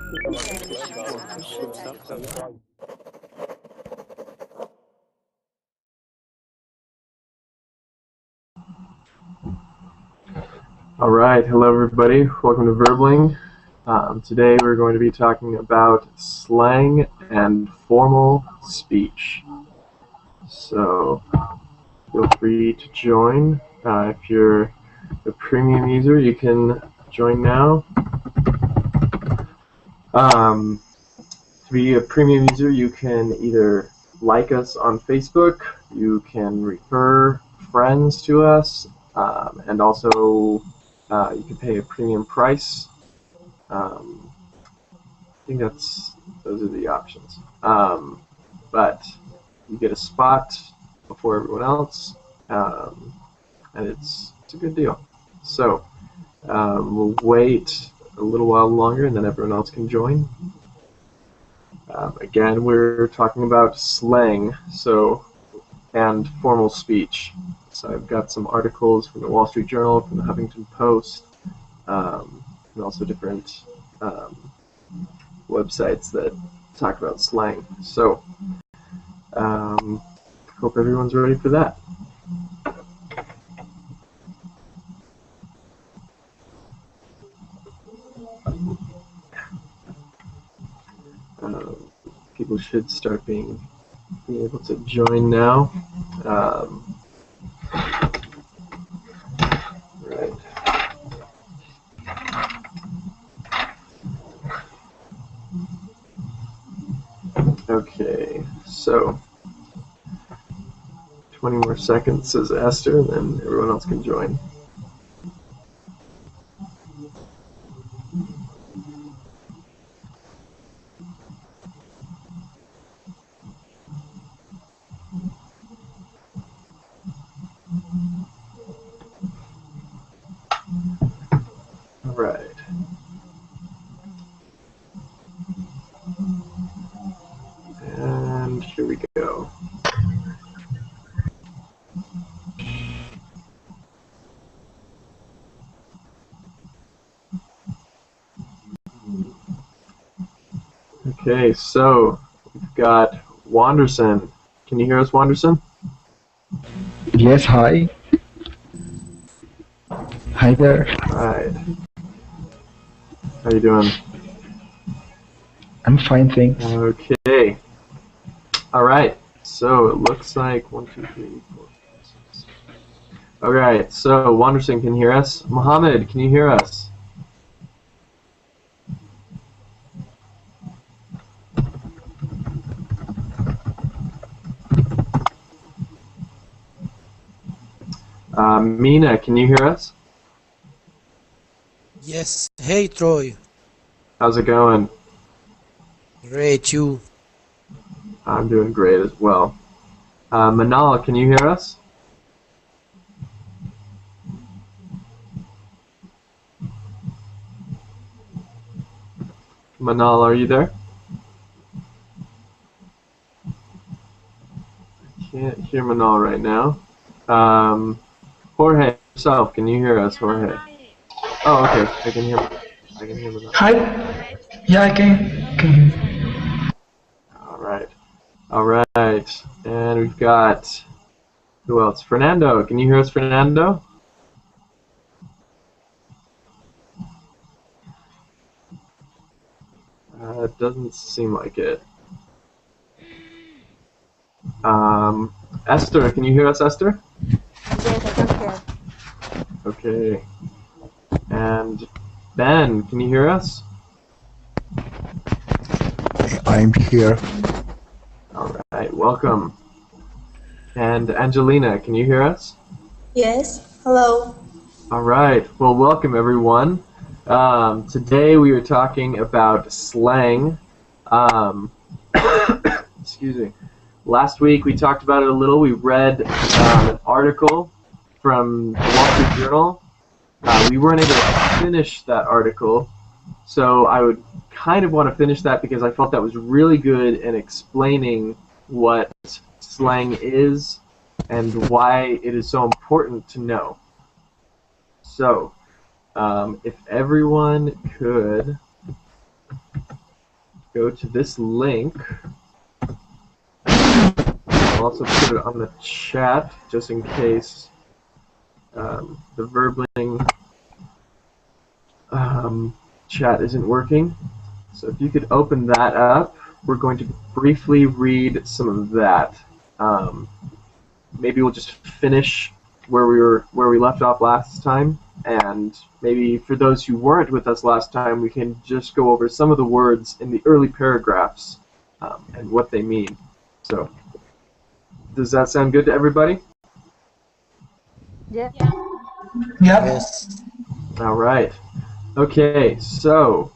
All right, hello everybody. Welcome to Verbling. Today we're going to be talking about slang and formal speech. So feel free to join. If you're a premium user, you can join now. To be a premium user, you can either like us on Facebook, you can refer friends to us, and also you can pay a premium price. I think those are the options. But you get a spot before everyone else, and it's a good deal. So we'll wait a little while longer, and then everyone else can join. Again, we're talking about slang, and formal speech. So I've got some articles from the Wall Street Journal, from the Huffington Post, and also different websites that talk about slang. So hope everyone's ready for that. People should start being able to join now. Right. Okay, so 20 more seconds, says Esther, and then everyone else can join. All right. And here we go. Okay, so we've got Wanderson. Can you hear us, Wanderson? Yes, hi. Hi there. Alright. How you doing? I'm fine, thanks. Okay. Alright, so it looks like 1, 2, 3, 4, 5, 6. Alright, so Wanderson can hear us. Mohammed, can you hear us? Mina, can you hear us? Yes. Hey, Troy. How's it going? Great, you. I'm doing great as well. Manal, can you hear us? Manal, are you there? I can't hear Manal right now. Jorge, yourself, can you hear us, Jorge? Oh, okay. I can hear Manal. Hi. Yeah, I can. All right. And we've got, who else? Fernando. Can you hear us, Fernando? It doesn't seem like it. Esther, can you hear us, Esther? Yes, I can hear. Okay. And Ben, can you hear us? I'm here. All right, welcome. And Angelina, can you hear us? Yes, hello. All right, well, welcome everyone. Today we are talking about slang. Excuse me. Last week we talked about it a little. We read an article from the Wall Street Journal. We weren't able to finish that article, so I would kind of want to finish that because I felt that was really good in explaining what slang is and why it is so important to know. So, if everyone could go to this link. I'll also put it on the chat just in case the Verbling chat isn't working. So if you could open that up, we're going to briefly read some of that. Maybe we'll just finish where we left off last time, and maybe for those who weren't with us last time, we can just go over some of the words in the early paragraphs and what they mean. So, does that sound good to everybody? Yeah. Yep. Yes. All right. Okay, so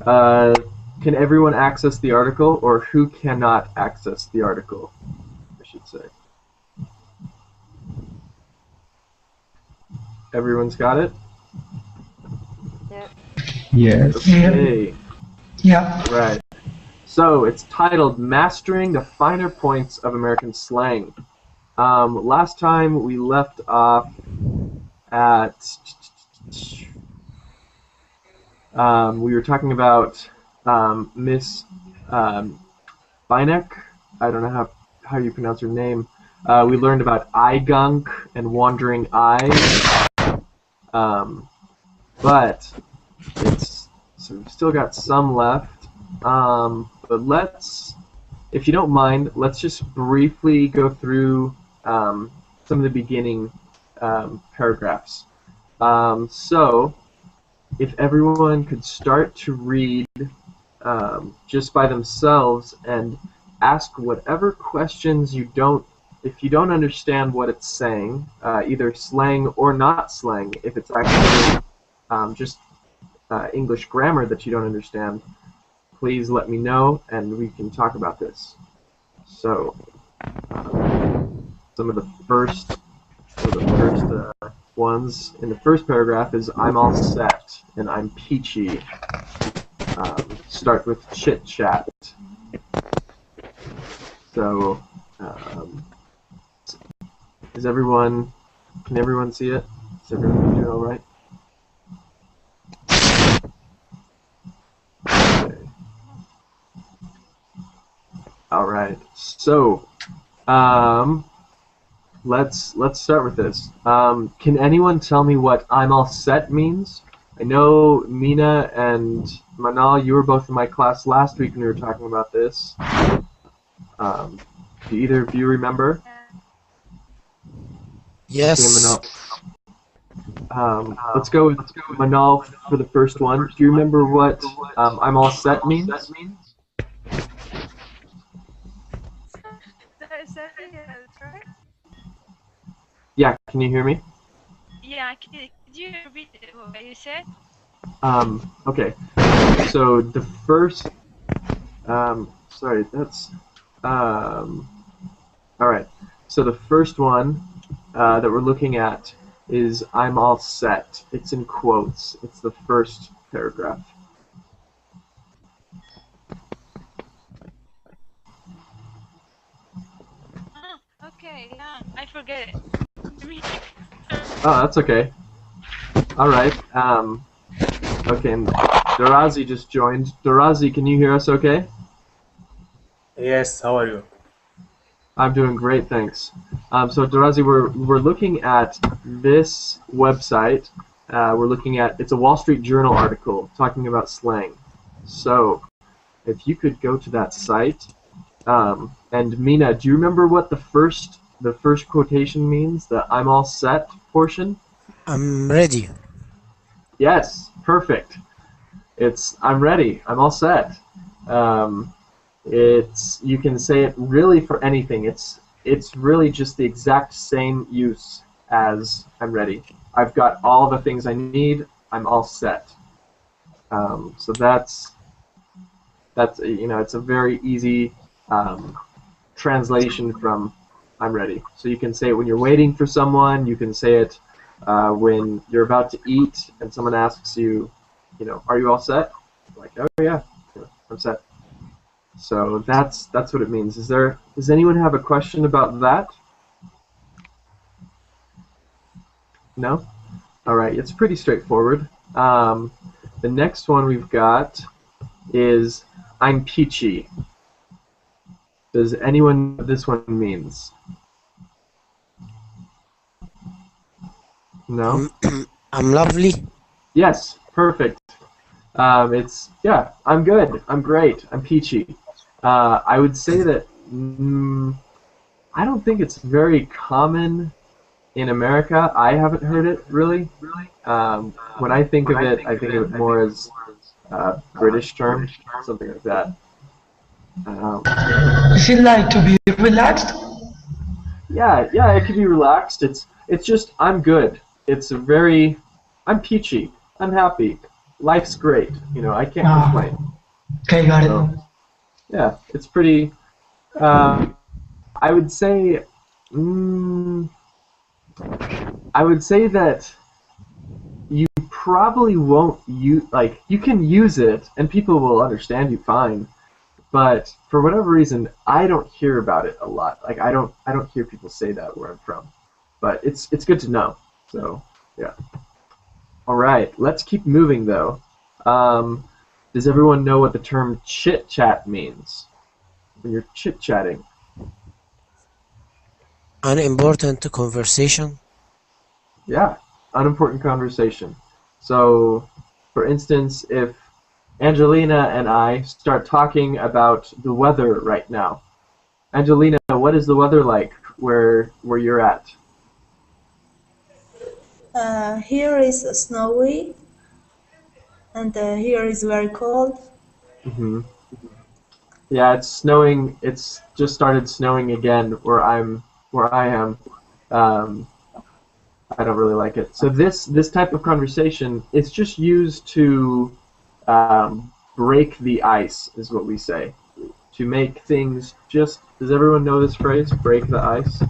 can everyone access the article, or who cannot access the article, I should say? Everyone's got it? Yes. Okay. Yeah. Right. So it's titled Mastering the Finer Points of American Slang. Last time we left off at we were talking about Miss Beineck. I don't know how you pronounce her name. We learned about gunk and wandering eye. But so we've still got some left. But if you don't mind, let's just briefly go through some of the beginning paragraphs. So if everyone could start to read just by themselves and ask whatever questions if you don't understand what it's saying, either slang or not slang, if it's actually just English grammar that you don't understand, please let me know and we can talk about this. So, some of the first ones in the first paragraph is I'm all set and I'm peachy. Start with chit chat. So, can everyone see it? Is everyone doing all right? Okay. All right. So, let's start with this. Can anyone tell me what I'm all set means? I know Mina and Manal, you were both in my class last week when we were talking about this. Do either of you remember? Yes. Okay, Manal. Let's go with Manal for the first one. Do you remember what I'm all set means? Sorry? Yeah, can you hear me? Yeah, could you repeat what you said? Okay. So the first, sorry, that's, all right. So the first one that we're looking at is I'm all set. It's in quotes. It's the first paragraph. Oh, okay, yeah, I forget it. Oh, that's okay. All right. Okay, and Darazi just joined. Darazi, can you hear us okay? Yes, how are you? I'm doing great, thanks. So Darazi, we're looking at this website. We're looking at, it's a Wall Street Journal article talking about slang. So if you could go to that site, and Mina, do you remember what the first quotation means? The I'm all set portion? I'm ready. Yes, perfect. It's I'm ready. I'm all set. You can say it really for anything. It's really just the exact same use as I'm ready. I've got all the things I need. I'm all set. So that's it's a very easy translation from I'm ready. So you can say it when you're waiting for someone. You can say it when you're about to eat and someone asks you, are you all set? Like, oh yeah, I'm set. So that's what it means. Does anyone have a question about that? No? All right, it's pretty straightforward. The next one we've got is I'm peachy. Does anyone know what this one means? No? I'm lovely. Yes, perfect. I'm good. I'm great. I'm peachy. I would say that I don't think it's very common in America. I haven't heard it really. When I think of it, I think of it more as a British term, something like that. Um, Is it like to be relaxed? yeah, it can be relaxed. It's just I'm good. It's a very I'm peachy. I'm happy. Life's great. I can't Ah, complain. okay, got it. So yeah, it's pretty. Uh, I would say, mm, I would say that you probably won't use you can use it and people will understand you fine, but for whatever reason, I don't hear about it a lot. Like I don't hear people say that where I'm from, but it's good to know. So yeah. All right, let's keep moving though. Um, does everyone know what the term chit chat means when you're chit chatting? An important conversation. Yeah, unimportant conversation. So, for instance, if Angelina and I start talking about the weather right now. Angelina, what is the weather like where you're at? Here is snowy, and here is very cold. hmm Yeah, it's snowing. It's just started snowing again where I am. Um, I don't really like it. So this type of conversation, it's just used to break the ice, is what we say. To make things just. Does everyone know this phrase? Break the ice.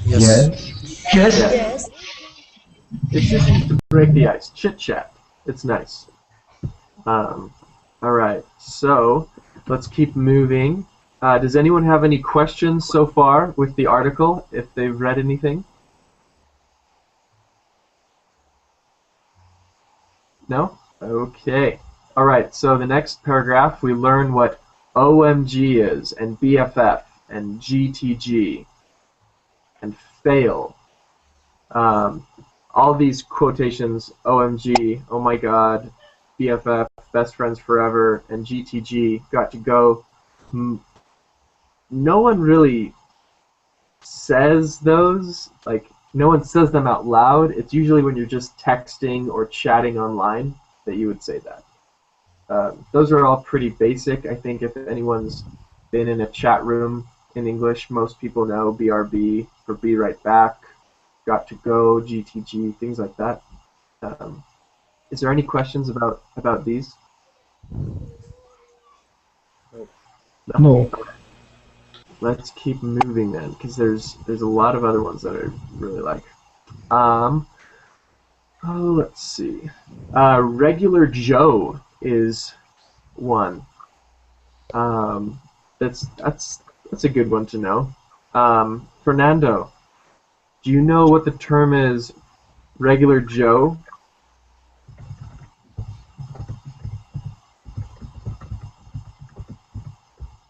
Yes. Yes. Yes. Yeah, Yes. it's just used to break the ice. Chit chat. It's nice. Um, all right, so let's keep moving. Does anyone have any questions so far with the article? If they've read anything? No? Okay. All right, so the next paragraph we learn what OMG is, and BFF, and GTG, and fail. Um, all these quotations, OMG, oh my god, BFF, best friends forever, and GTG, got to go. No one really says those. Like, no one says them out loud. It's usually when you're just texting or chatting online that you would say that. Those are all pretty basic. I think if anyone's been in a chat room in English, most people know BRB for be right back, got to go, GTG, things like that. Um, is there any questions about these? No. No. Let's keep moving then, because there's a lot of other ones that I really like. Um, let's see. Regular Joe is one. Um, that's a good one to know. Fernando, do you know what the term is? Regular Joe.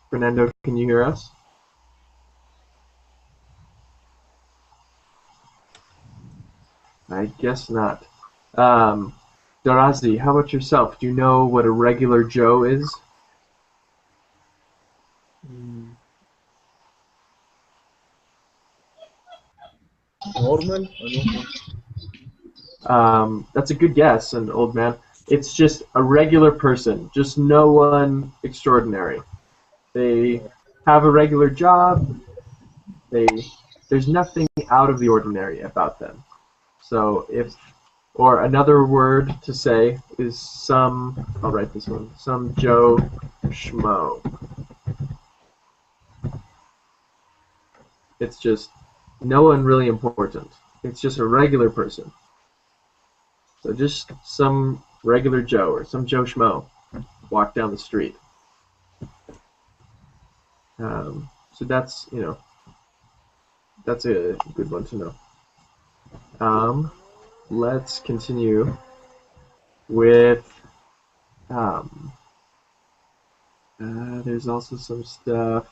Fernando, can you hear us? I guess not. Dorazi, how about yourself? Do you know what a regular Joe is? Mm, Normal? That's a good guess, an old man. It's just a regular person, just no one extraordinary. They have a regular job. They there's nothing out of the ordinary about them. So or another word to say is I'll write this one, some Joe Schmo. It's just no one really important. It's just a regular person. So just some regular Joe or some Joe Schmo walk down the street. So that's a good one to know. Let's continue with Um, there's also some stuff.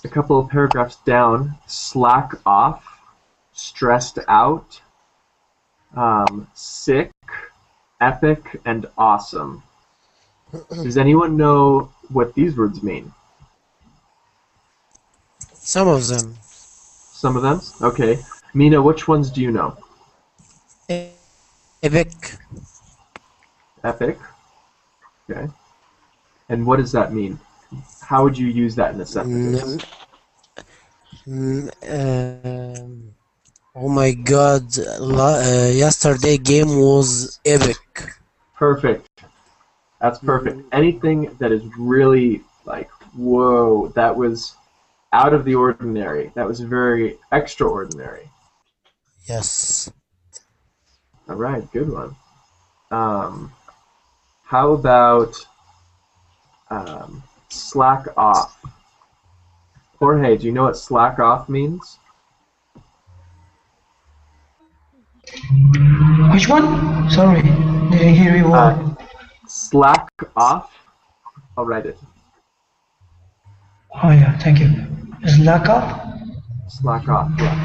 A couple of paragraphs down. Slack off, stressed out, sick, epic, and awesome. Does anyone know what these words mean? Some of them. Some of them? Okay. Mina, which ones do you know? Epic. Epic. Okay. And what does that mean? How would you use that in a sentence? Oh my God! Yesterday game was epic. Perfect. That's perfect. Anything that is really like, whoa, that was out of the ordinary. That was very extraordinary. Yes. All right, good one. How about slack off? Jorge, do you know what slack off means? Which one? Sorry, didn't hear you well. Slack off. I'll write it. Oh yeah, thank you. Slack off? Slack off, yeah.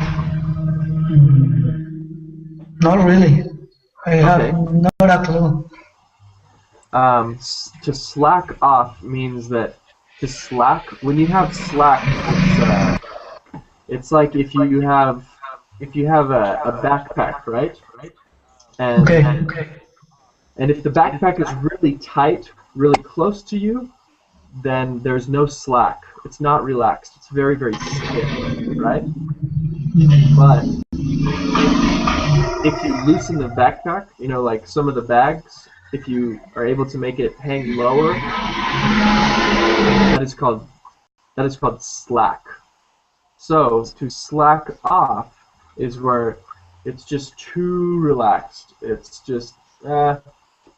Not really. I have Okay. not a clue. To slack off means that to slack, when you have slack, it's like if you have a backpack, right? And Okay. and if the backpack is really tight, really close to you, then there's no slack. It's not relaxed. It's very, very stiff, right? But if you loosen the backpack, you know, like some of the bags, if you are able to make it hang lower, that is called slack. So to slack off is where it's just too relaxed. It's just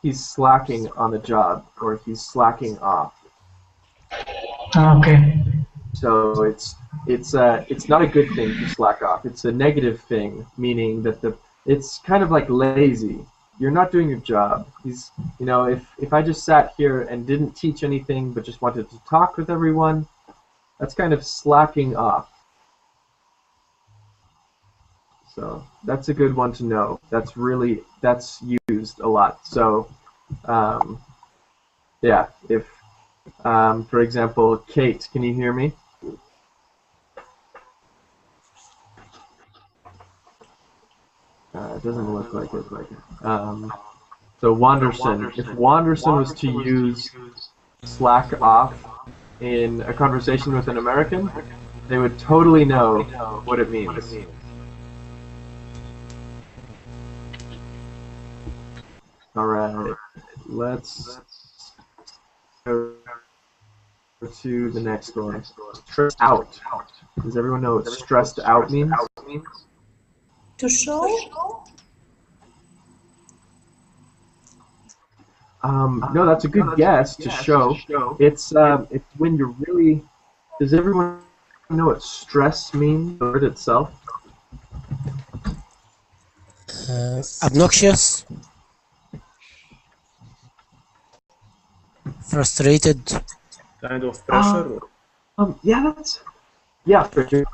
he's slacking on the job, or he's slacking off. Okay. So it's not a good thing to slack off. It's a negative thing, meaning that it's kind of like lazy. You're not doing your job. If I just sat here and didn't teach anything but just wanted to talk with everyone, that's kind of slacking off. So that's a good one to know. That's used a lot. So yeah, if for example, Kate, can you hear me? It doesn't look like it. So Wanderson, if Wanderson was to use slack off in a conversation with an American, they would totally know what it means. All right, let's go to the next one. Stressed out. Does everyone know what stressed out means? To show? No, that's a good guess. To show. It's when you're really. Does everyone know what stress means? The word itself. Obnoxious. Frustrated. Kind of pressure. Pressure.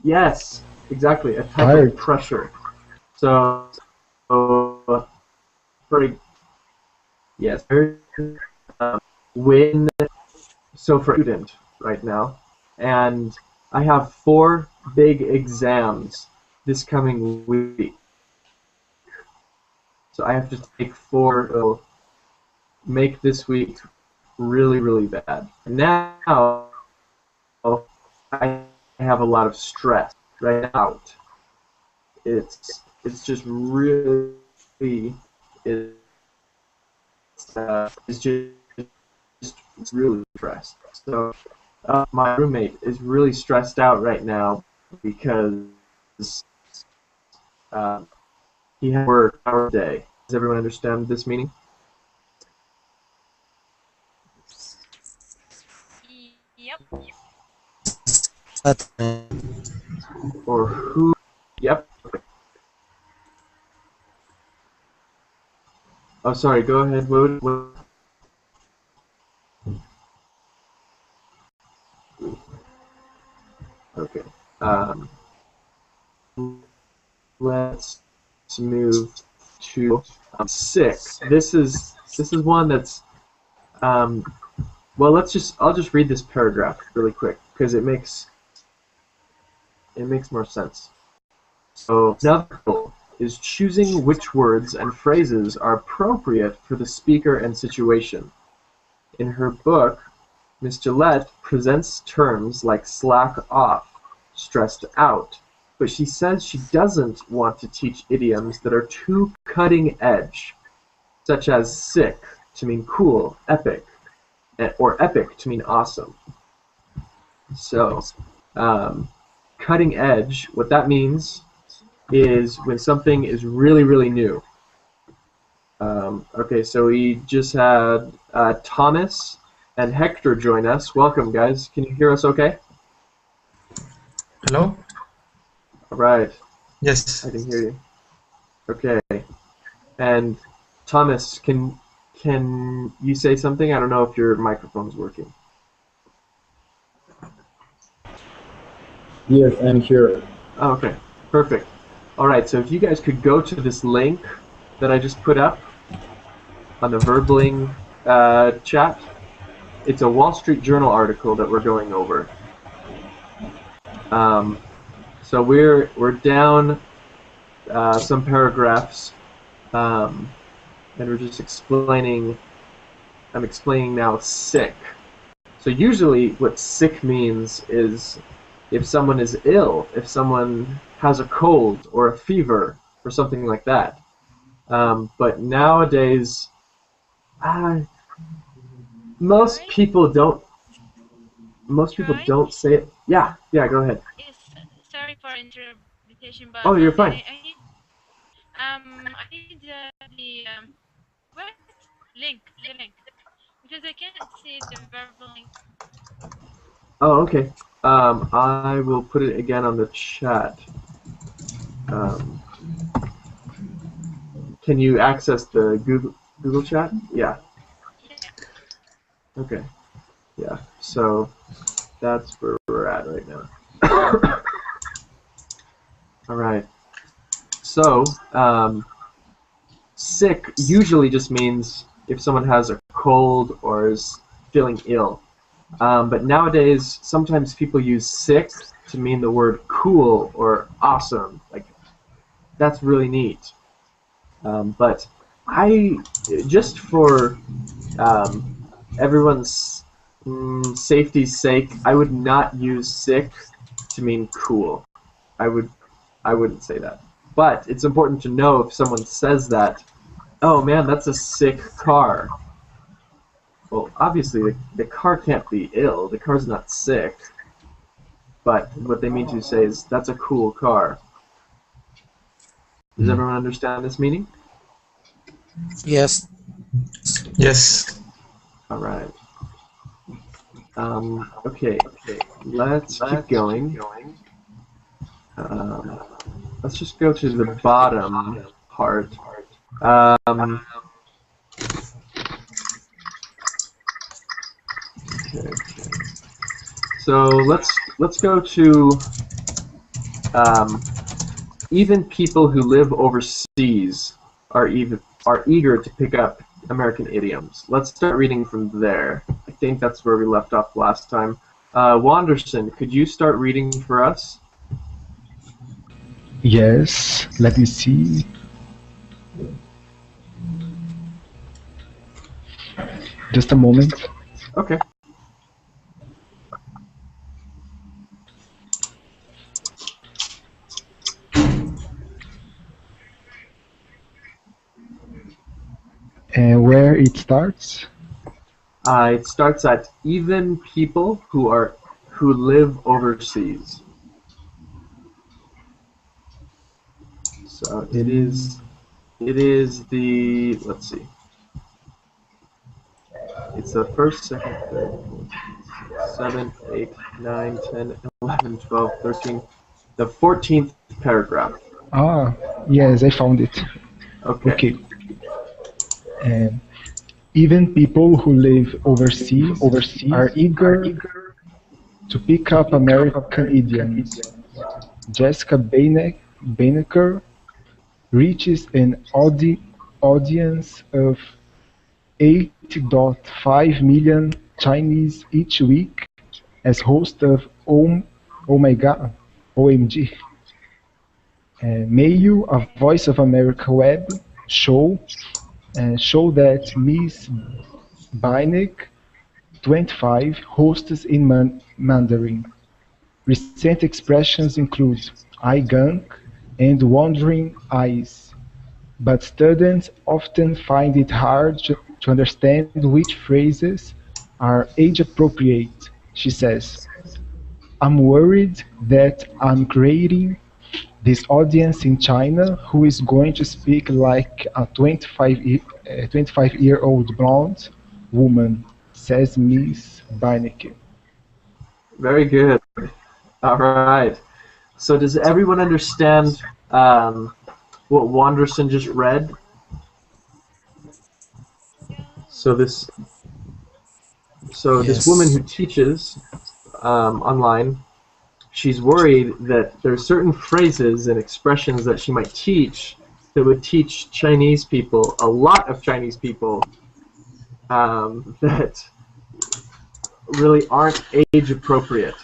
Yes, exactly. A type Tired. of pressure. So, when for student right now, and I have 4 big exams this coming week. So I have to take 4. It'll make this week really, really bad. Now I have a lot of stress right now. It's just really it's just really stressed. So my roommate is really stressed out right now because he had work hour a day. Does everyone understand this meaning? Yep. Or who? Yep. Oh, sorry. Go ahead. What? Okay. Let's move to sick. This is one that's well. I'll just read this paragraph really quick because it makes more sense. So another goal is choosing which words and phrases are appropriate for the speaker and situation. In her book, Miss Gillette presents terms like slack off, stressed out, but she says she doesn't want to teach idioms that are too cutting edge, such as sick to mean cool, epic, or epic to mean awesome. So, cutting edge, what that means is when something is really, really new. Okay, so we just had Thomas and Hector join us. Welcome, guys. Can you hear us okay? Hello? All right. Yes. I can hear you. Okay. And Thomas, can you say something? I don't know if your microphone's working. Yes, I'm here. Oh, okay. Perfect. All right, so if you guys could go to this link that I just put up on the Verbling chat. It's a Wall Street Journal article that we're going over. So we're down some paragraphs, and we're just explaining. I'm explaining now sick. So usually what sick means is if someone is ill, if someone has a cold or a fever or something like that. But nowadays, most people don't say it. Yeah, go ahead. Yes, sorry for interpretation, but Oh, you're fine. I need the what link, the link, because I can't see the verbal link. Oh, okay. I will put it again on the chat. Can you access the Google chat? Yeah. Yeah. Okay. Yeah. So that's where we're at right now. All right. So sick usually just means if someone has a cold or is feeling ill. But nowadays, sometimes people use sick to mean the word cool or awesome. Like, that's really neat. But just for everyone's safety's sake, I would not use sick to mean cool. I wouldn't say that. But it's important to know if someone says that, oh man, that's a sick car. Well, obviously the car can't be ill. The car's not sick. But what they mean to say is, that's a cool car. Does everyone understand this meaning? Yes. Yes. All right. Okay. Let's keep going. Let's just go to the bottom part. Okay. So let's go to even people who live overseas are eager to pick up American idioms. Let's start reading from there. I think that's where we left off last time. Wanderson, could you start reading for us? Yes, let me see. Just a moment. Okay. And where it starts? It starts at even people who live overseas. So it is the, let's see. It's the first, second, third, fourth, 7, 8, 9, 10, 11, 12, 13, the 14th paragraph. Ah, yes, I found it. Okay. And even people who live overseas are eager to pick up American idioms. Jessica Banneker reaches an audience of 8.5 million Chinese each week as host of Oh My God, OMG. And Mayu, a Voice of America web show, show that Miss Binek 25 hosts in Mandarin. Recent expressions include "eye gunk" and "wandering eyes", but students often find it hard to understand which phrases are age-appropriate. She says, "I'm worried that I'm creating this audience in China who is going to speak like a 25-year-old blonde woman," says Miss Barneke. Very good. All right. So does everyone understand what Wanderson just read? So this this woman Yes. who teaches online, she's worried that there are certain phrases and expressions that she might teach that would teach Chinese people, a lot of Chinese people, that really aren't age appropriate.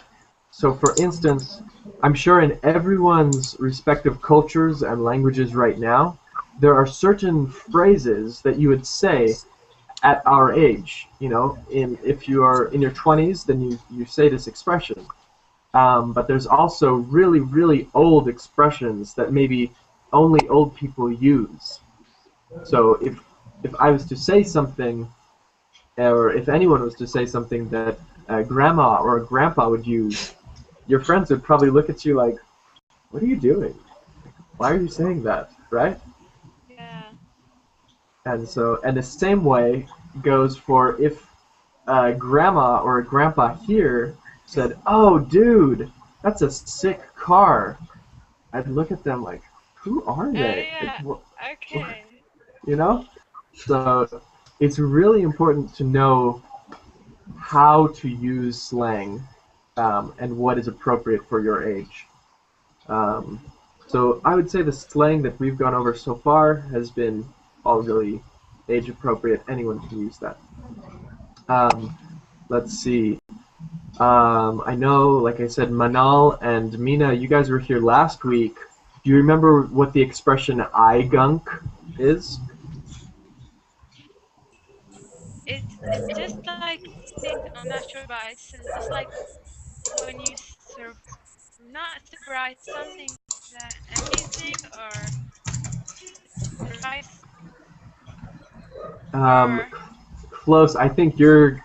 So for instance, I'm sure in everyone's respective cultures and languages right now, there are certain phrases that you would say at our age. You know, if you are in your 20s, then you say this expression. But there's also really, really old expressions that maybe only old people use. So if I was to say something, or if anyone was to say something that a grandma or a grandpa would use, your friends would probably look at you like, "What are you doing? Why are you saying that?" Right? Yeah. And the same way goes for if a grandma or a grandpa here said, "Oh, dude, that's a sick car." I'd look at them like, "Who are they?" Like, Yeah. Okay. you know? So it's really important to know how to use slang and what is appropriate for your age. Um, so I would say the slang that we've gone over so far has been all really age appropriate. Anyone can use that. Um, let's see. I know, like I said, Manal and Mina, you guys were here last week. Do you remember what the expression "eye gunk" is? It's just like think I'm not sure, but it's just like when you not surprise something that amazing or surprise Um, or Close. I think you're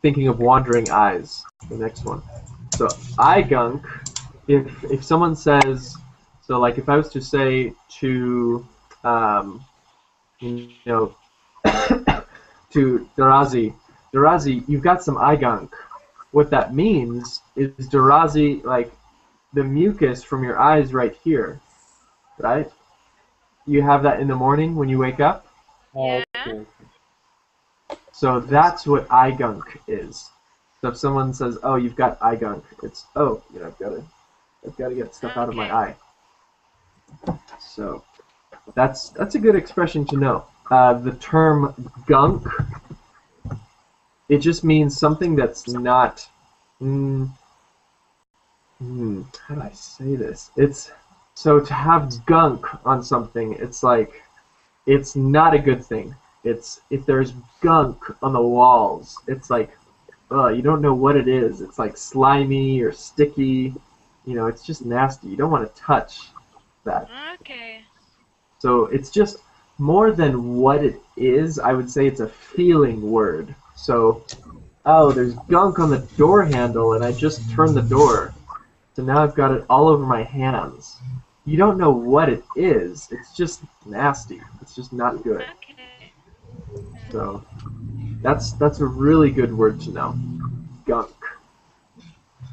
thinking of "Wandering Eyes," the next one. So "eye gunk," if someone says, so like if I was to say to, you know, to Darazi, you've got some eye gunk. What that means is Darazi, like the mucus from your eyes right here, right? You have that in the morning when you wake up. yeah. So that's what eye gunk is. So if someone says, "Oh, you've got eye gunk," it's, "Oh, you know, I've got to get stuff out of my Okay. eye." So that's a good expression to know. The term gunk, it just means something that's not. Mm, how do I say this? It's so to have gunk on something, it's like it's not a good thing. It's if there's gunk on the walls, it's like, you don't know what it is. It's like slimy or sticky. You know, it's just nasty. You don't want to touch that. Okay. So it's just more than what it is. I would say it's a feeling word. So, oh, there's gunk on the door handle, and I just turned the door. So now I've got it all over my hands. You don't know what it is. It's just nasty. It's just not good. Okay. So that's a really good word to know. Gunk.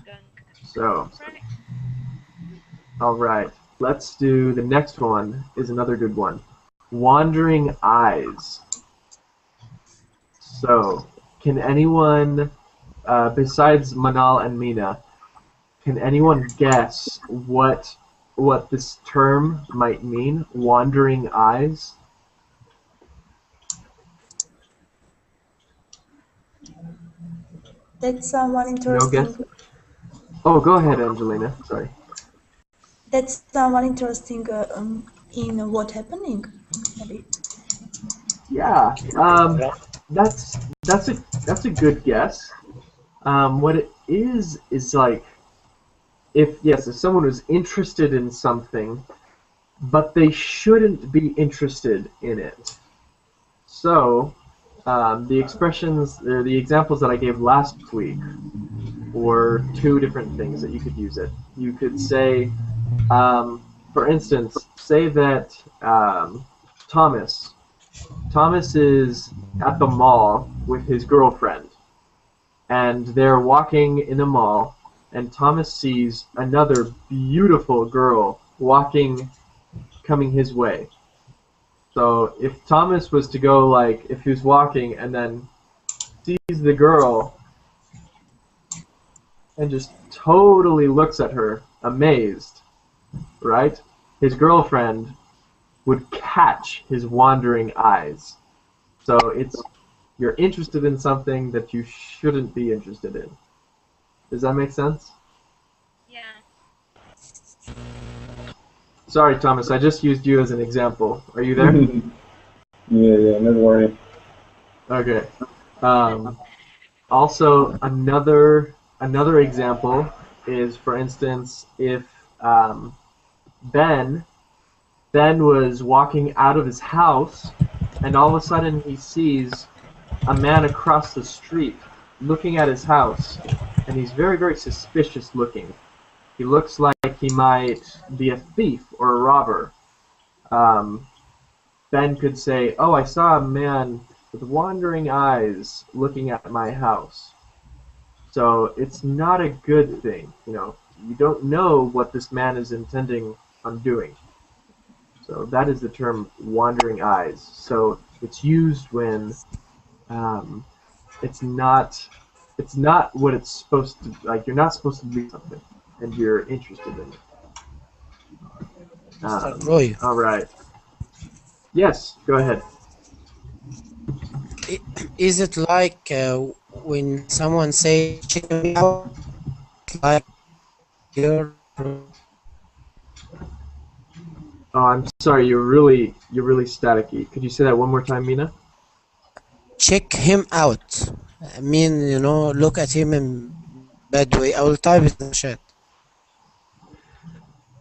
Gunk. So, Right. all right. Let's do the next one. Is another good one. Wandering eyes. So, can anyone, besides Manal and Mina, can anyone guess what this term might mean? Wandering eyes? That's someone No guess? interesting. Oh, go ahead, Angelina. Sorry. That's someone interesting in what happening. Maybe. Yeah. That's that's a good guess. What it is like if someone was interested in something, but they shouldn't be interested in it. So, the expressions, or the examples that I gave last week were two different things that you could use it. You could say, for instance, say that Thomas Thomas is at the mall with his girlfriend, and they're walking in the mall, and Thomas sees another beautiful girl coming his way. So if Thomas was to go, like, if he was walking and then sees the girl and just totally looks at her, amazed, right? His girlfriend would catch his wandering eyes. So you're interested in something that you shouldn't be interested in. Does that make sense? Yeah. Sorry, Thomas, I just used you as an example. Are you there? Yeah, no worry. Okay. Also, another example is, for instance, if Ben was walking out of his house, and all of a sudden he sees a man across the street looking at his house, and he's very, very suspicious looking. He looks like he might be a thief or a robber. Ben could say, "Oh, I saw a man with wandering eyes looking at my house." So it's not a good thing. You don't know what this man is intending on doing. So that is the term wandering eyes. So it's used when it's not what it's supposed to, like, you're not supposed to do something and you're interested in it. Mr. Roy, All right. Yes, go ahead. is it like when someone say check me out, like you're Oh, I'm sorry, you're really staticky. Could you say that one more time, Mina? check him out? I mean, look at him in bad way. I will type it in the chat.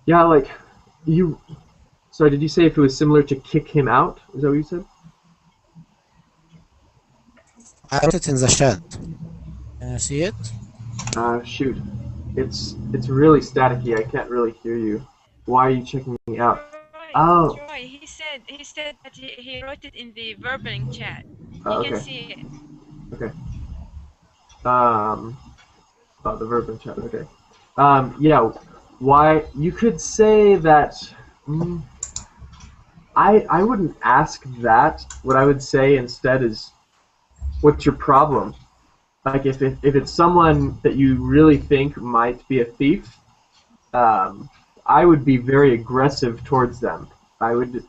Yeah, like you. Sorry, did you say if it was similar to kick him out? Is that what you said? I wrote it in the chat. Can you see it? Shoot, it's really staticky. I can't really hear you. Why are you checking me out? Oh, Troy, he said that he wrote it in the verbaling chat. You oh, can okay, see it. okay. Oh, the verb in chat. Okay. Yeah. Why you could say that. Mm, I wouldn't ask that. What I would say instead is, what's your problem? Like if it's someone that you really think might be a thief, I would be very aggressive towards them. I would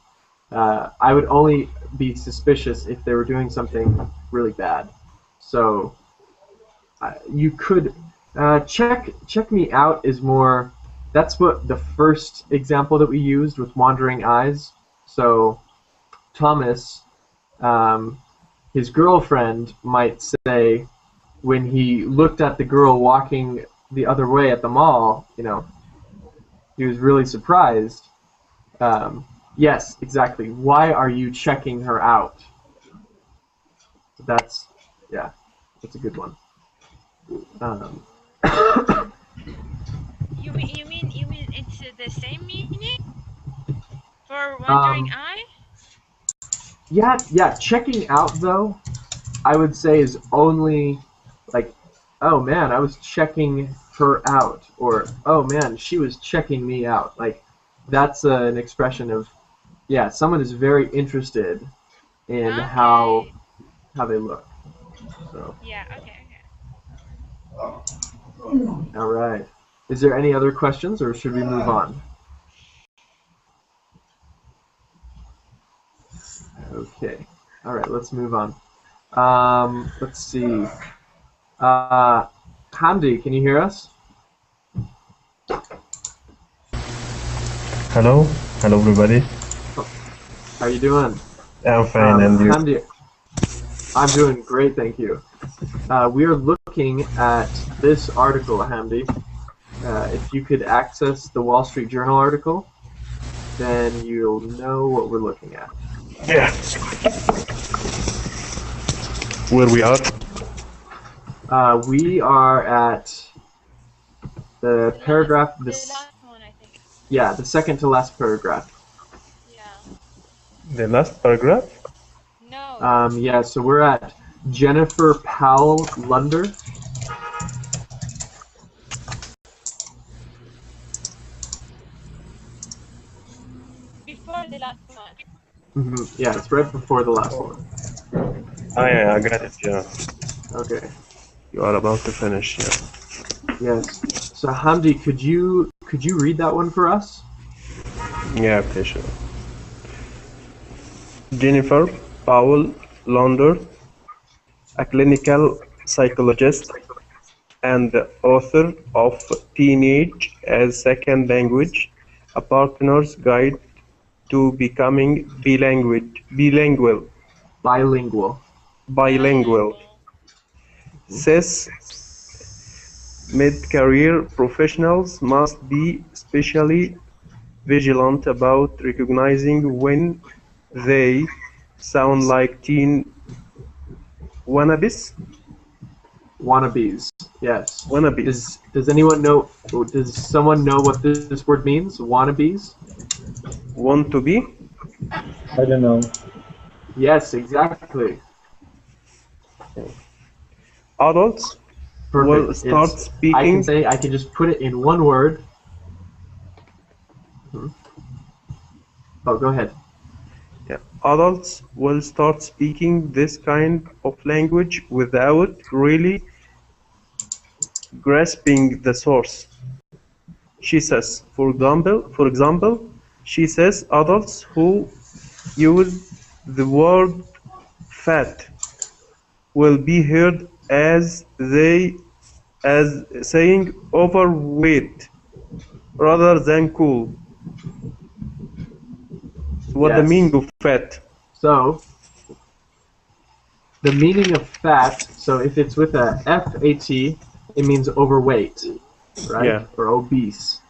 only be suspicious if they were doing something really bad. So you could check me out is more. That's what the first example that we used with wandering eyes. So Thomas, um, his girlfriend might say, when he looked at the girl walking the other way at the mall, he was really surprised. Yes, exactly. Why are you checking her out? That's, yeah, that's a good one. Um, You mean it's the same meaning for wandering um, eye? yeah. Checking out though, I would say is only like, oh man, I was checking her out, or oh man, she was checking me out. Like that's an expression of, yeah, someone is very interested in how Okay. they look. So, Yeah. Okay. all right. Is there any other questions, or should we move on? Okay. All right. Let's move on. Let's see. Hamdi, can you hear us? Hello, hello everybody. How are you doing? I'm fine, and you? Hamdi, I'm doing great, thank you. We are looking at this article, Hamdi. If you could access the Wall Street Journal article, then you'll know what we're looking at. Yeah. Where we are? We are at the paragraph. The last one, I think. Yeah, the second to last paragraph. Yeah. The last paragraph? No. Yeah, so we're at Jennifer Powell Lunder. Before the last one. Yeah, it's right before the last one. Oh yeah, I got it. Yeah. Okay. You are about to finish. Yeah. Yes. So Hamdi, could you read that one for us? Yeah, okay, sure. Jennifer Powell Launder, a clinical psychologist and the author of Teenage as Second Language, a partner's guide to becoming bilingual, says mid-career professionals must be especially vigilant about recognizing when they sound like teen wannabes. Wannabes, yes. Wannabes. Does anyone know? Does someone know what this word means? Wannabes. Want to be? I don't know. Yes, exactly. Adults will start speaking. I can just put it in one word. Oh, go ahead. Yeah. Adults will start speaking this kind of language without really grasping the source. She says, for example, she says adults who use the word fat will be heard as saying overweight rather than cool. What the meaning of fat? So the meaning of fat. So if it's with a F-A-T, it means overweight, right? Yeah. Or obese.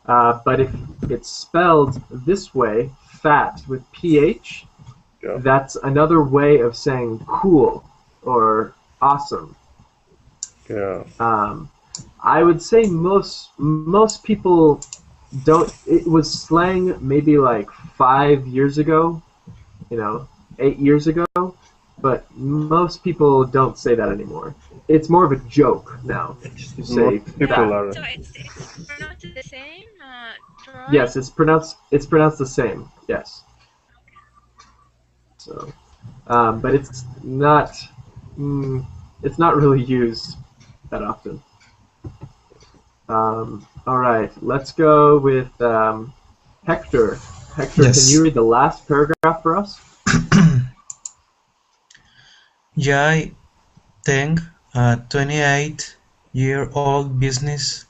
But if it's spelled this way, fat with PH, yeah, that's another way of saying cool or awesome. Yeah. I would say most people don't. It was slang maybe like 5 years ago, 8 years ago, but most people don't say that anymore. It's more of a joke now to say fat. So it's pronounced the same, Troy? Yes, it's pronounced the same. Yes. So, but it's not really used that often. All right, let's go with Hector. Hector, Yes. Can you read the last paragraph for us? Jai Teng, a 28-year-old business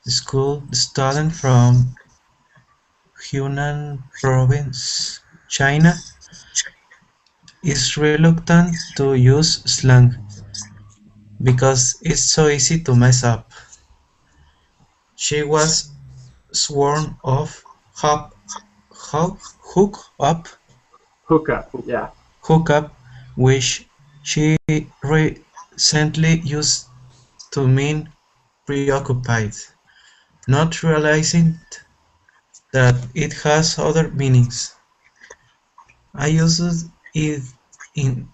school student from Hunan province, China, is reluctant to use slang because it's so easy to mess up. She was sworn of hook up, yeah. hookup, which she recently used to mean preoccupied, not realizing that it has other meanings. I used it in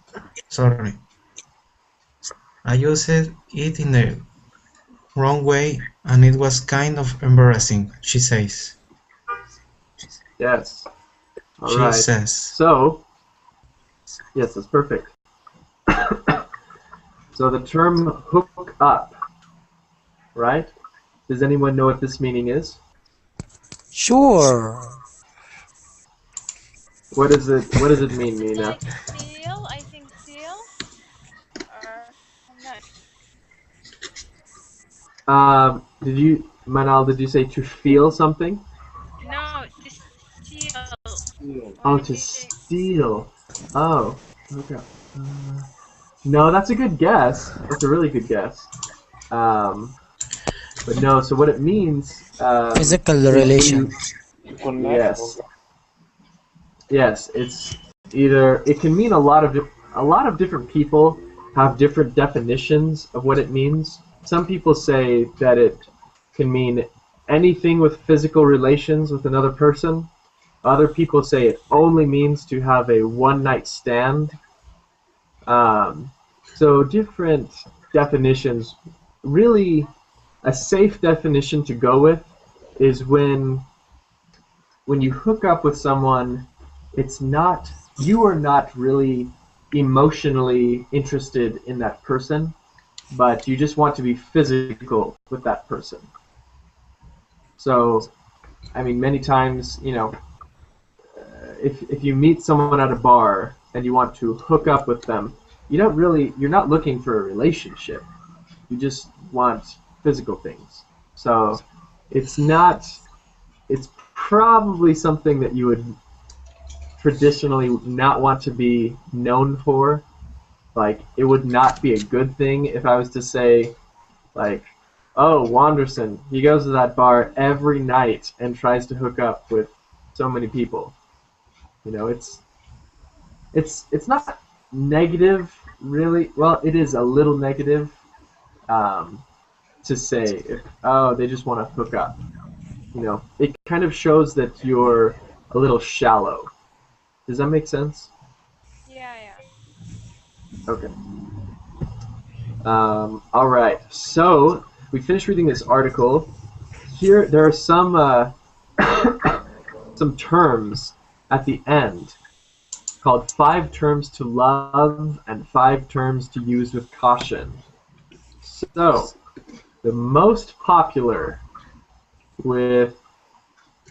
the wrong way and it was kind of embarrassing, she says. Yes. All She right. says. So, yes, that's perfect. So the term hook up, right? Does anyone know what this meaning is? Sure. What does it mean, Mina? Like seal, I think seal, or I'm not. Manal, did you say to feel something? No, to seal. Oh, When to you say steal. Oh, okay. No, that's a good guess. That's a really good guess. Um, but no, so what it means Physical is when relation. you, yes, yes, it's either it can mean a lot of different people have different definitions of what it means. Some people say that it can mean anything with physical relations with another person. Other people say it only means to have a one night stand. Um, so different definitions. Really, a safe definition to go with is when you hook up with someone, it's not you are not really emotionally interested in that person, but you just want to be physical with that person. So, I mean, many times, if you meet someone at a bar and you want to hook up with them, you're not looking for a relationship. You just want physical things. So, it's not it's probably something that you would traditionally not want to be known for. Like, it would not be a good thing if I was to say, like, oh, Wanderson, he goes to that bar every night and tries to hook up with so many people. It's not negative, really. Well, it is a little negative um, to say, oh, they just want to hook up. It kind of shows that you're a little shallow. Does that make sense? yeah, yeah. Okay. All right. So we finished reading this article. Here, there are some terms at the end called 5 terms to love and 5 terms to use with caution. So the most popular with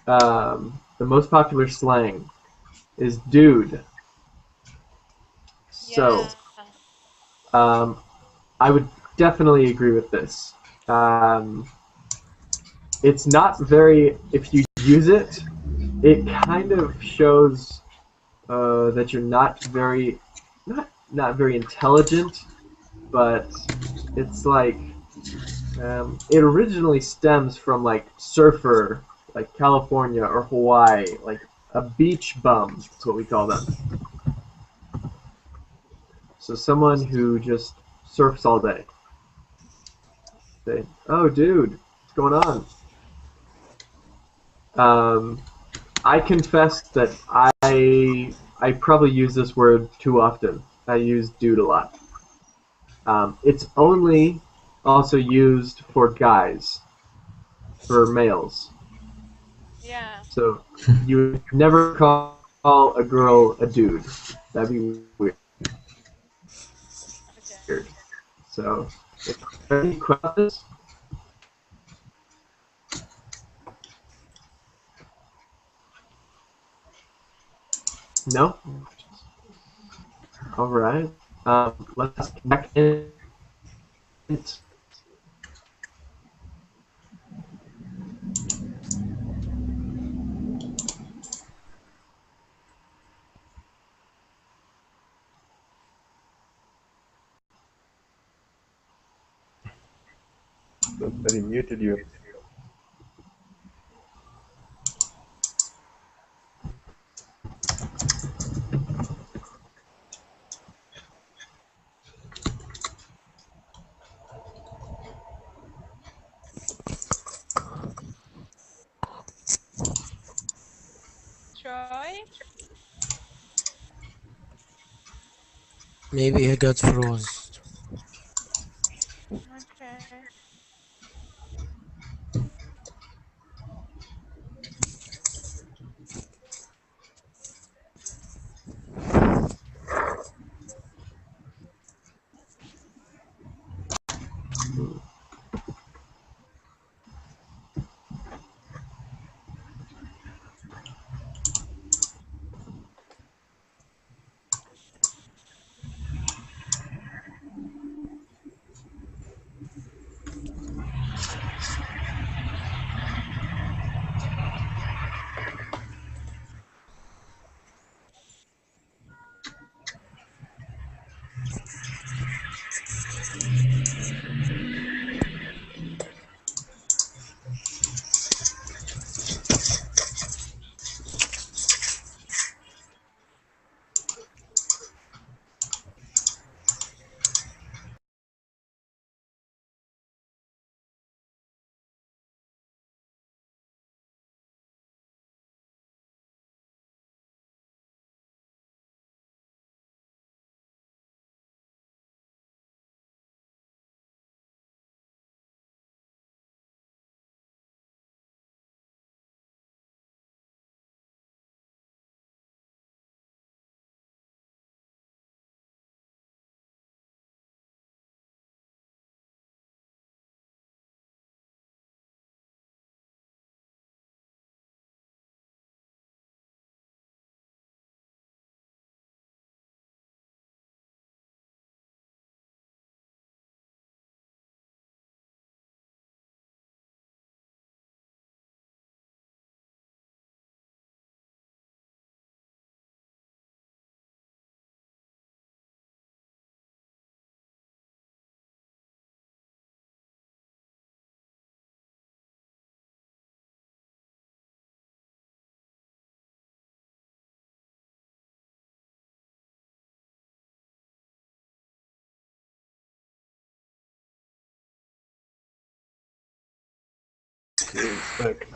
the most popular slang is dude. So Yeah. um, I would definitely agree with this. It's not very, if you use it, it kind of shows that you're not very intelligent, but it's like it originally stems from like surfer, like California or Hawaii, like a beach bum. That's what we call them. So someone who just surfs all day. Say, oh, dude, what's going on? Um, I confess that I probably use this word too often. I use dude a lot. It's only also used for guys, for males. Yeah. So you would never call a girl a dude. That'd be weird. Okay. So, any questions? No? All right. Let's get back in. Somebody muted you. Troy? Maybe he got froze. Okay. Look.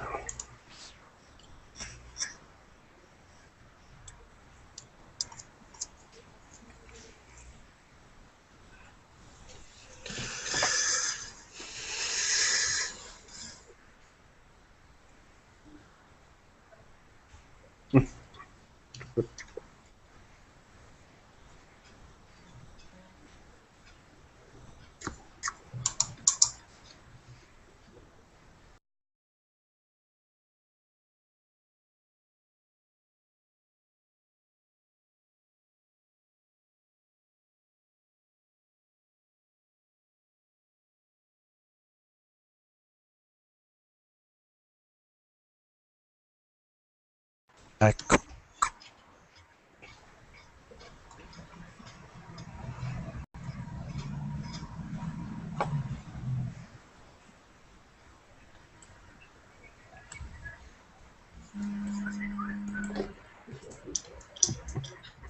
Back.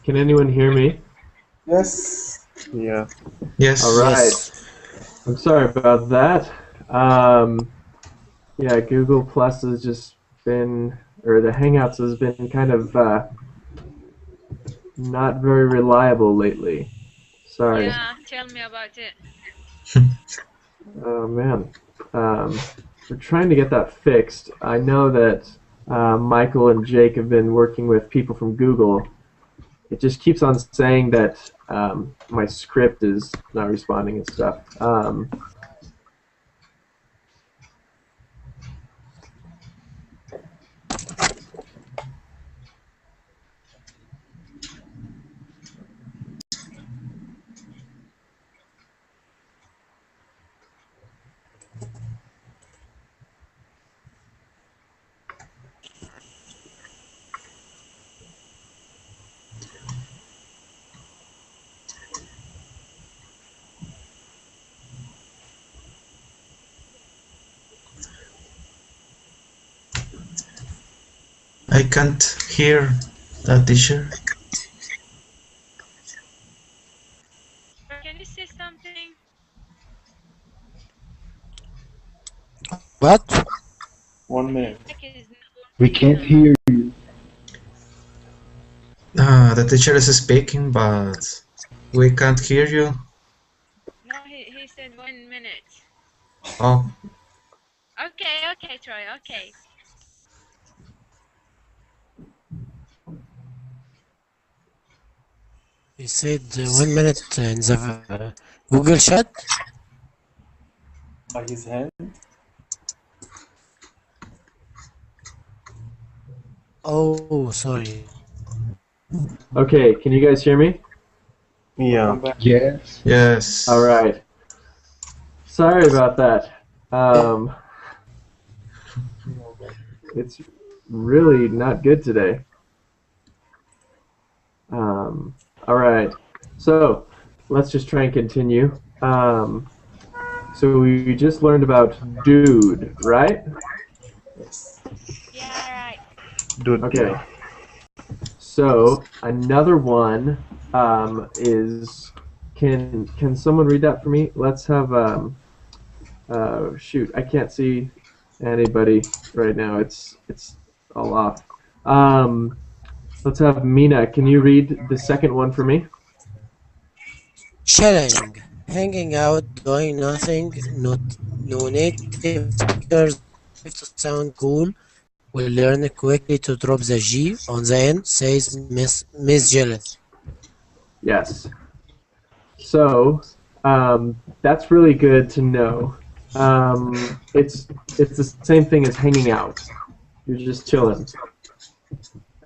Can anyone hear me? Yes. Yeah. Yes. All right. Yes. I'm sorry about that. Yeah, Google Plus has just been, or the Hangouts has been kind of not very reliable lately. Sorry. Yeah, tell me about it. Oh man. We're trying to get that fixed. I know that Michael and Jake have been working with people from Google. It just keeps on saying that my script is not responding and stuff. I can't hear that teacher. Can you say something? What? 1 minute. Like it is not We working can't now. hear you. The teacher is speaking, but we can't hear you. No, he said 1 minute. Oh, Okay, Troy, okay. He said 1 minute in the Google chat. By his hand. Oh, sorry. Okay, can you guys hear me? Yeah. Welcome back. Yes. yes. All right. Sorry about that. It's really not good today. All right. So let's just try and continue. So we just learned about dude, right? Yes. Yeah, right. Dude. Okay. Yeah. So another one is can someone read that for me? Let's have shoot, I can't see anybody right now. It's all off. Let's have Mina. Can you read the second one for me? Chilling, hanging out, doing nothing, no native speakers to sound cool will learn quickly to drop the G on the end, says Miss Jealous. Yes. So that's really good to know. It's the same thing as hanging out. You're just chilling.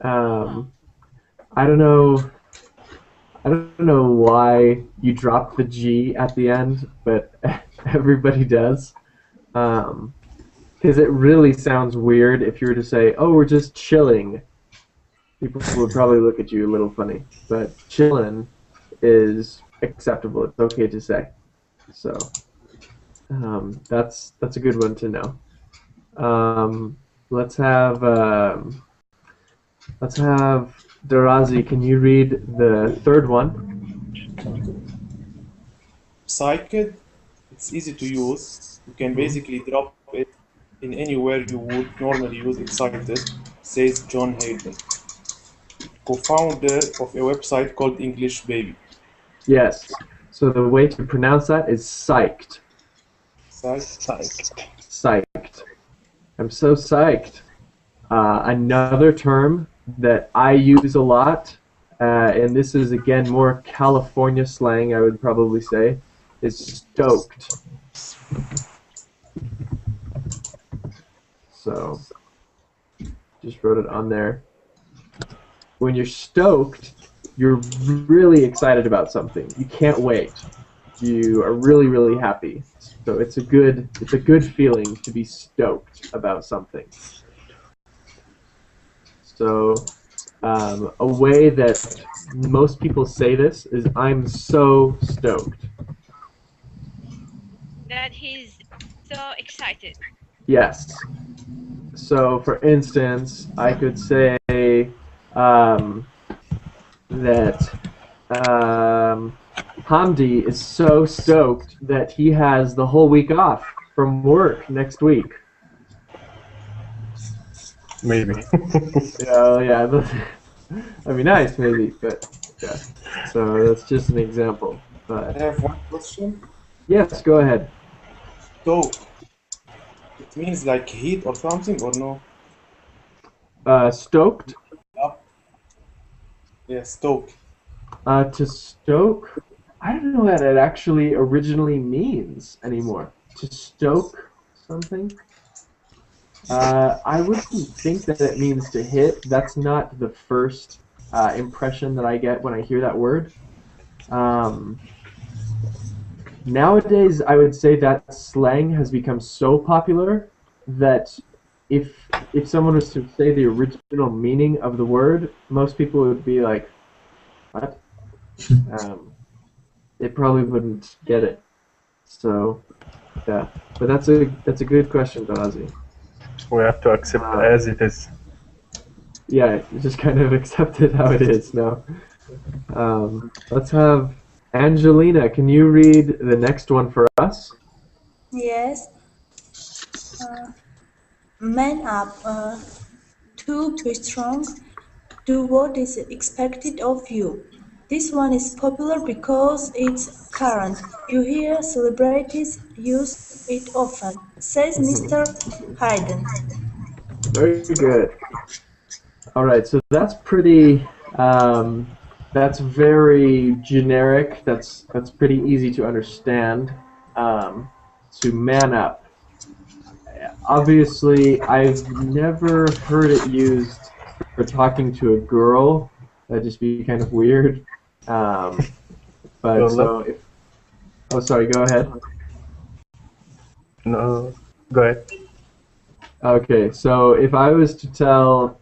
I don't know. I don't know why you drop the G at the end, but everybody does. Because it really sounds weird if you were to say, "Oh, we're just chilling." People would probably look at you a little funny. But chillin' is acceptable. It's okay to say. So that's a good one to know. Let's have Darazi. Can you read the third one? Psyched, it's easy to use. You can basically drop it in anywhere you would normally use excited, says John Hayden, co-founder of a website called English Baby. Yes. So the way to pronounce that is psyched. Psyched. Psyched. I'm so psyched. Another term that I use a lot, and this is again more California slang, I would probably say, is stoked. So, just wrote it on there. When you're stoked, you're really excited about something. You can't wait. You are really, really happy. So it's a good feeling to be stoked about something. So a way that most people say this is, I'm so stoked. That he's so excited. Yes. So for instance, I could say that Hamdi is so stoked that he has the whole week off from work next week. Maybe. Yeah, that'd be nice, maybe, but yeah. So that's just an example. I But have one question. yes, go ahead. Stoke. It means like heat or something or no? Stoked. Yeah, stoke. To stoke, I don't know what it actually originally means anymore. To stoke something? I wouldn't think that it means to hit. That's not the first impression that I get when I hear that word. Nowadays, I would say that slang has become so popular that if someone was to say the original meaning of the word, most people would be like, "What?" They probably wouldn't get it. So, yeah. But that's a good question, Tarazi. We have to accept as it is. Yeah, just kind of accept it how it is now. Let's have Angelina. Can you read the next one for us? Yes. Man up. To be strong. Do what is expected of you. This one is popular because it's current. You hear celebrities use it often, says Mr. Hayden. Very good. All right, so that's pretty. That's very generic. That's pretty easy to understand. To man up. Obviously, I've never heard it used for talking to a girl. That'd just be kind of weird. But so if. Oh, sorry. Go ahead. No, go ahead. Okay, so if I was to tell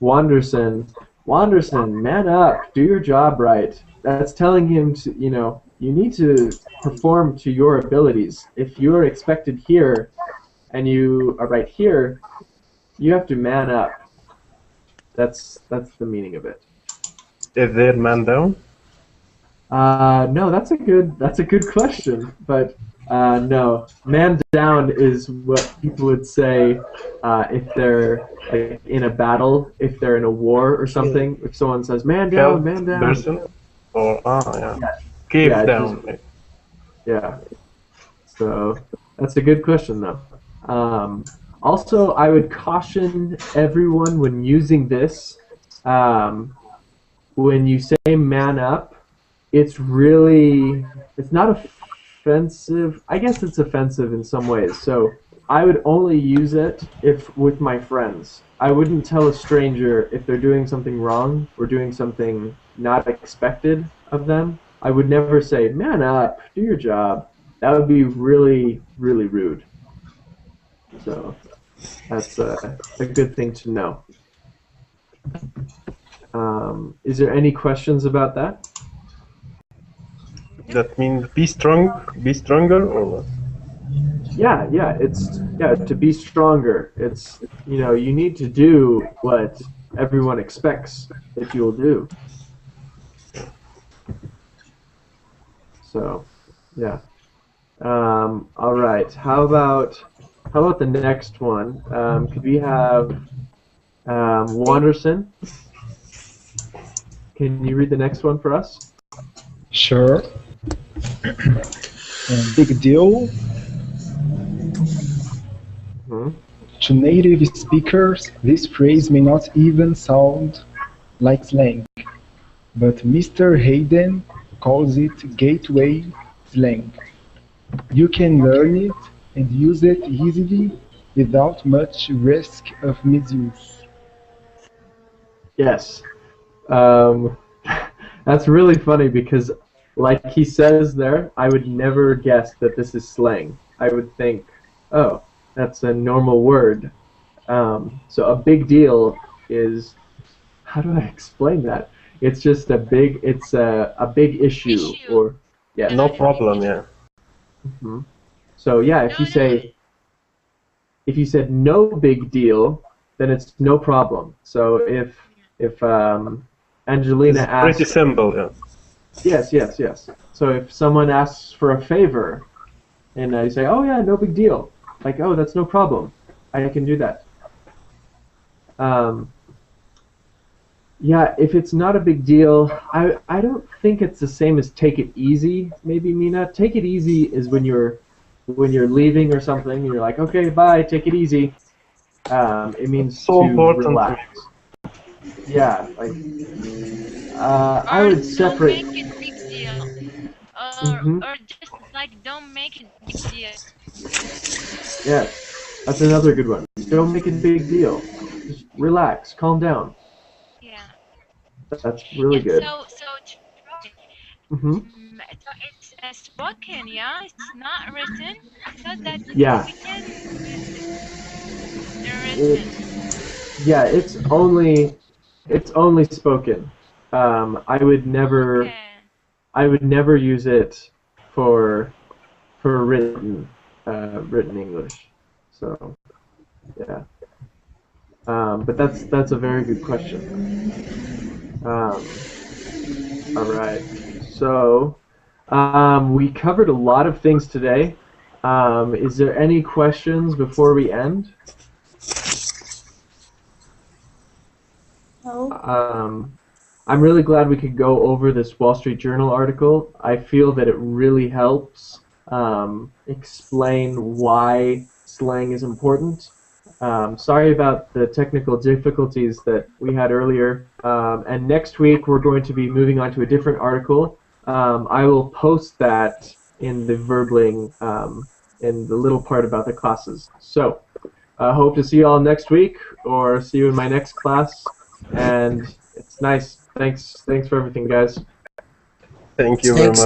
Wanderson, man up, do your job right. That's telling him to, you need to perform to your abilities. If you're expected here and you are right here, you have to man up. That's the meaning of it. Is there man down? No, that's a good question, but no, man down is what people would say if they're like in a battle, if they're in a war or something. If someone says man down, Help man down. person? Or yeah. Yeah. Cave Yeah, down. Yeah. So that's a good question though. Also, I would caution everyone when using this. When you say man up, it's not offensive. I guess it's offensive in some ways. So I would only use it if with my friends. I wouldn't tell a stranger if they're doing something wrong or doing something not expected of them. I would never say, man up, do your job. That would be really, really rude. So that's a good thing to know. Is there any questions about that? That means be stronger, or what? Yeah, to be stronger. It's you need to do what everyone expects that you'll do. So, yeah. All right. How How about the next one? Could we have Wanderson? Can you read the next one for us? Sure. Big deal. To native speakers, this phrase may not even sound like slang, but Mr. Hayden calls it gateway slang. You can learn it and use it easily without much risk of misuse. Yes. That's really funny because, like he says there, I would never guess that this is slang. I would think, oh, that's a normal word. So a big deal is, how do I explain that? It's just a big, it's a big issue, or yeah. No problem, yeah. So yeah, if you say, if you said no big deal, then it's no problem. So if Angelina It's asks, pretty simple, yeah. yes. So if someone asks for a favor, and you say, oh yeah, no big deal, like, oh, that's no problem, I can do that. Yeah, if it's not a big deal, I don't think it's the same as take it easy. Maybe, Mina. Take it easy is when you're leaving or something, and you're like, okay, bye, take it easy. It means So to important. relax. Yeah, like I would separate. Don't make it big deal, or just like don't make it big deal. Yes, that's another good one. Don't make it a big deal. Just relax, calm down. Yeah. That's really good. So it's spoken, yeah. It's not written. I thought that Yeah. we can use it It, written. yeah, it's only spoken. I would never use it for written English. So yeah. But that's a very good question. All right. So we covered a lot of things today. Is there any questions before we end? No. I'm really glad we could go over this Wall Street Journal article. I feel that it really helps explain why slang is important. Sorry about the technical difficulties that we had earlier. And next week we're going to be moving on to a different article. I will post that in the Verbling, in the little part about the classes. So I hope to see you all next week, or see you in my next class. And it's nice. Thanks for everything, guys. Thank you very much.